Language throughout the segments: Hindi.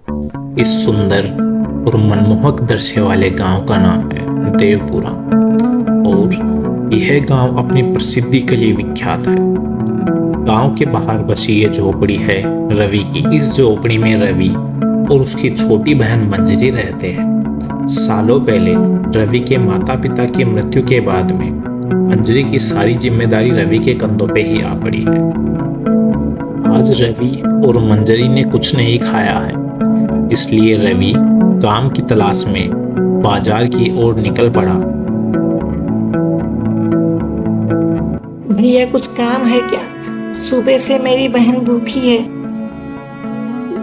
इस सुंदर और मनमोहक दृश्य वाले गांव का नाम है देवपुरा और यह गांव अपनी प्रसिद्धि के लिए विख्यात है। गांव के बाहर बसी ये झोपड़ी है रवि की। इस झोपड़ी में रवि और उसकी छोटी बहन मंजरी रहते हैं। सालों पहले रवि के माता पिता की मृत्यु के बाद में मंजरी की सारी जिम्मेदारी रवि के कंधों पे ही आ पड़ी है। आज रवि और मंजरी ने कुछ नहीं खाया है, इसलिए रवि काम की तलाश में बाजार की ओर निकल पड़ा। भैया कुछ काम है क्या? सुबह से मेरी बहन भूखी है।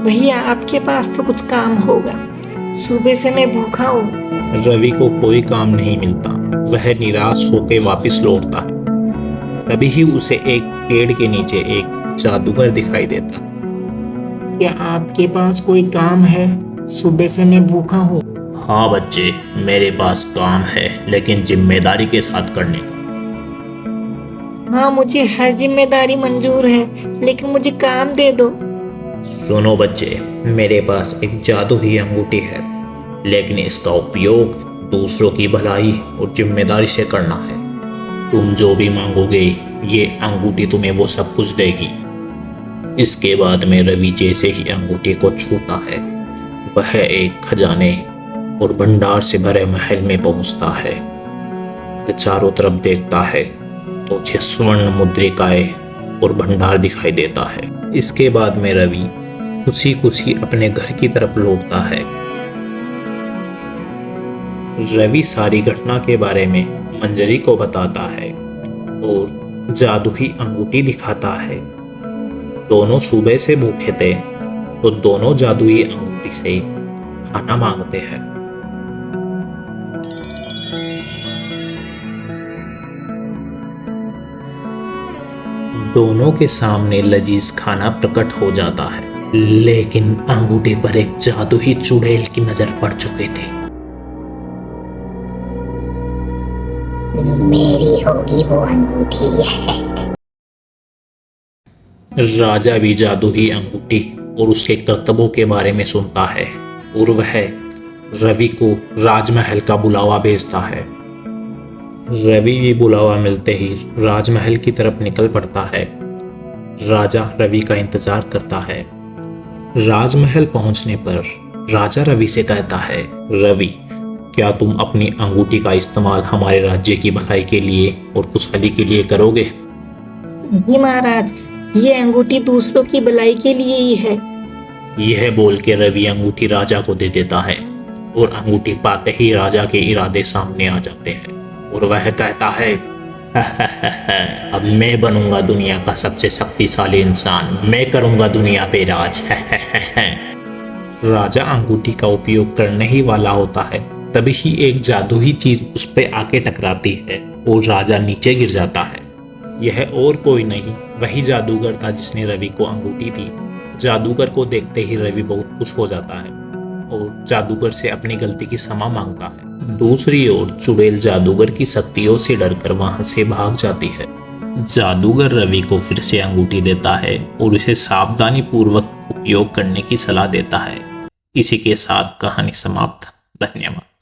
भैया आपके पास तो कुछ काम होगा, सुबह से मैं भूखा हूँ। रवि को कोई काम नहीं मिलता, वह निराश होकर वापस लौटता है। तभी ही उसे एक पेड़ के नीचे एक जादूगर दिखाई देता है। क्या आपके पास कोई काम है? सुबह से मैं भूखा हूँ। हाँ बच्चे, मेरे पास काम है, लेकिन जिम्मेदारी के साथ करने का। हाँ मुझे हर जिम्मेदारी मंजूर है, लेकिन मुझे काम दे दो। सुनो बच्चे, मेरे पास एक जादुई अंगूठी है, लेकिन इसका उपयोग दूसरों की भलाई और जिम्मेदारी से करना है। तुम जो भी मांगोगे ये अंगूठी तुम्हें वो सब कुछ देगी। इसके बाद में रवि जैसे ही अंगूठी को छूता है, वह एक खजाने और भंडार से भरे महल में पहुंचता है। वह चारों तरफ देखता है तो 6 स्वर्ण मुद्रिकाएं और भंडार दिखाई देता है। इसके बाद में रवि खुशी खुशी अपने घर की तरफ लौटता है। रवि सारी घटना के बारे में मंजरी को बताता है और जादुई अंगूठी दिखाता है। दोनों सुबह से भूखे थे तो दोनों जादुई अंगूठी से खाना मांगते हैं। दोनों के सामने लजीज खाना प्रकट हो जाता है, लेकिन अंगूठे पर एक जादुई चुड़ैल की नजर पड़ चुके थे। मेरी होगी वो अंगूठी है। राजा भी जादुई अंगूठी और उसके कर्तव्यों के बारे में सुनता है और वह रवि को राजमहल का बुलावा भेजता है। रवि भी बुलावा मिलते ही राजमहल की तरफ निकल पड़ता है। राजा रवि का इंतजार करता है। राजमहल पहुंचने पर राजा रवि से कहता है, रवि, क्या तुम अपनी अंगूठी का इस्तेमाल हमारे राज्य की भलाई के लिए और खुशहाली के लिए करोगे? जी महाराज, ये अंगूठी दूसरों की भलाई के लिए ही है। यह बोल के रवि अंगूठी राजा को दे देता है और अंगूठी पाते ही राजा के इरादे सामने आ जाते हैं और वह कहता है, अब मैं बनूंगा दुनिया का सबसे शक्तिशाली इंसान, मैं करूंगा दुनिया पे राज। राजा अंगूठी का उपयोग करने ही वाला होता है, तभी ही एक जादुई चीज उस पे आके टकराती है और राजा नीचे गिर जाता है। यह और कोई नहीं, वही जादूगर था जिसने रवि को अंगूठी दी। जादूगर को देखते ही रवि बहुत खुश हो जाता है और जादूगर से अपनी गलती की क्षमा मांगता है। दूसरी ओर चुड़ैल जादूगर की शक्तियों से डरकर वहां से भाग जाती है। जादूगर रवि को फिर से अंगूठी देता है और इसे सावधानी पूर्वक उपयोग करने की सलाह देता है। इसी के साथ कहानी समाप्त। धन्यवाद।